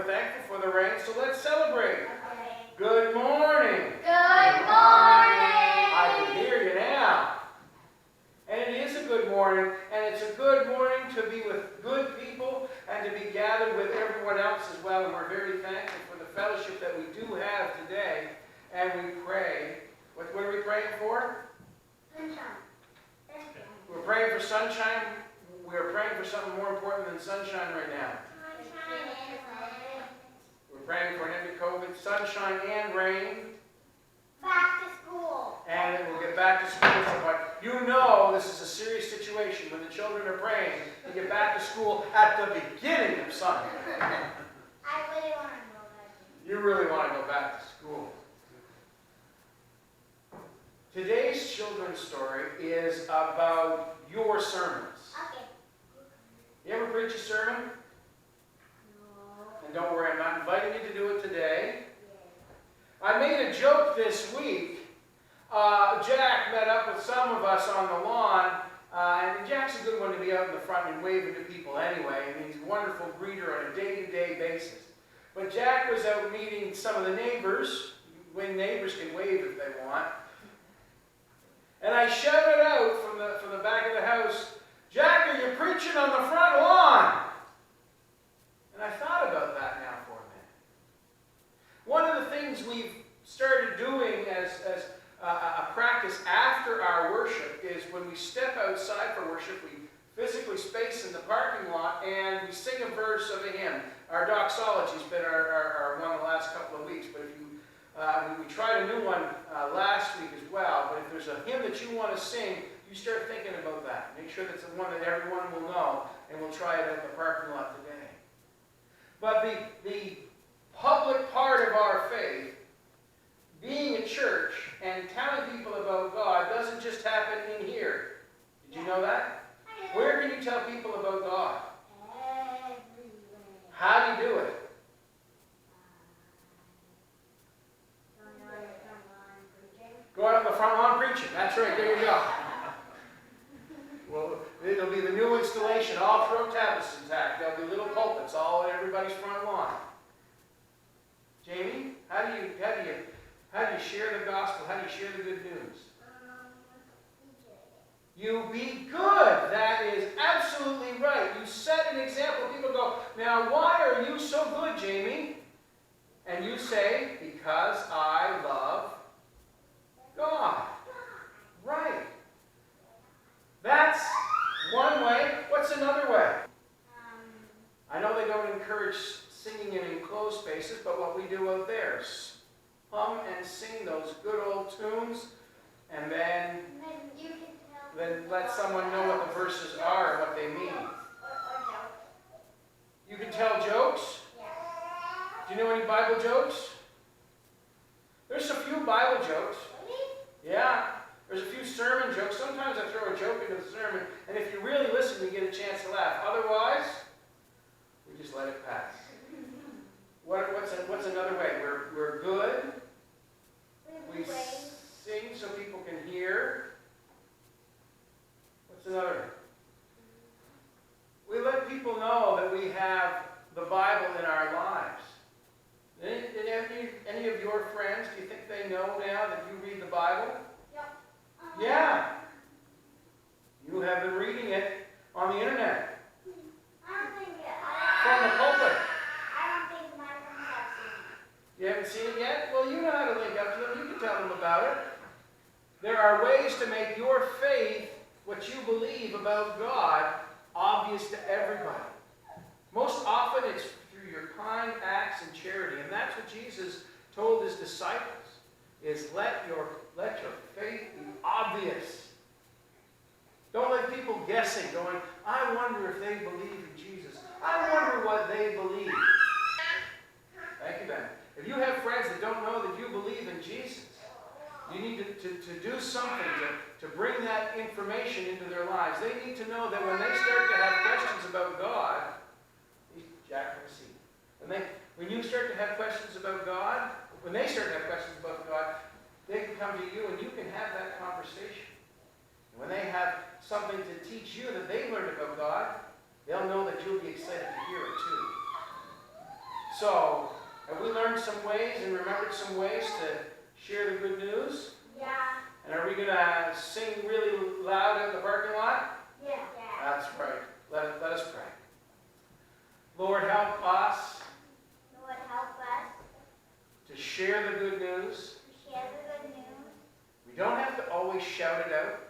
thankful for the rain, so let's celebrate. Okay. Good morning. Good morning. I can hear you now. And it is a good morning, and it's a good morning to be with good people and to be gathered with everyone else as well. And we're very thankful for the fellowship that we do have today. And we pray. What are we praying for? Sunshine. We're praying for sunshine. We're praying for something more important than sunshine right now. We're praying for an end to COVID, sunshine and rain. Back to school. And then we'll get back to school. But you know this is a serious situation when the children are praying to get back to school at the beginning of Sunday. I really want to go back. You really want to go back to school. Today's children's story is about your sermons. Okay. You ever preach a sermon? No. And don't worry, I'm not inviting you to do it today. I made a joke this week. Jack met up with some of us on the lawn, and Jack's a good one to be out in the front and waving to people anyway, and he's a wonderful greeter on a day-to-day basis. But Jack was out meeting some of the neighbors, when neighbors can wave if they want. And I shouted out from the back of the house, "Jack, are you preaching on the front lawn?" And I thought about that now for a minute. One of the things we've started doing as a practice after our worship is when we step outside for worship, we physically space in the parking lot and we sing a verse of a hymn. Our doxology's been our one of the last couple of weeks, but if you we tried a new one last week as well, but if there's a hymn that you want to sing, you start thinking about that. Make sure that's the one that everyone will know, and we'll try it in the parking lot today. But the public part of our faith, being a church and telling people about God, doesn't just happen in here. Did you know that? Where can you tell people about God? Everywhere. How do you do it? Go out on the front lawn preaching. That's right, there you go. Well, it'll be the new installation all throughout Tavistock. There'll be little pulpits all at everybody's front lawn. Jamie, how do you share the gospel? How do you share the good news? You be good. That is absolutely right. You set an example. People go, "Now, why are you so good, Jamie?" And you say, "Because I love God." Right. That's one way. What's another way? I know they don't encourage singing in enclosed spaces, but what we do out there is hum and sing those good old tunes, and then let someone know what the verses are and what they mean. You can tell jokes. Do you know any Bible jokes? There's a few Bible jokes. Yeah. There's a few sermon jokes. Sometimes I throw a joke into the sermon, and if you really listen, you get a chance to laugh. Otherwise, we just let it pass. What's another way? We're good. We sing so people can hear. What's another? We let people know that we have the Bible in our lives. Any of your friends, do you think they know now that you read the Bible? Yep. Yeah. You have been reading it on the internet. I don't think From the pulpit. I don't think my friends have seen it. You haven't seen it yet? Well, you know how to link up to them. You can tell them about it. There are ways to make your faith, what you believe about God, obvious to everybody. Most often it's through your kind acts and charity. And that's what Jesus told his disciples, is let your faith be obvious. Don't let people guessing, going, "I wonder if they believe in Jesus. I wonder what they believe." Thank you, Ben. If you have friends that don't know that you believe in Jesus, you need to do something to bring that information into their lives. They need to know that when they start to have questions about God, Jack, let me see. When you start to have questions about God, when they start to have questions about God, they can come to you and you can have that conversation. And when they have something to teach you that they learned about God, they'll know that you'll be excited to hear it too. So, have we learned some ways and remembered some ways to share the good news? Yeah. And are we going to sing really loud in the parking lot? Yeah. That's right. Let us pray. Lord, help us Lord, help us to share the good news. to share the good news. We don't have to always shout it out.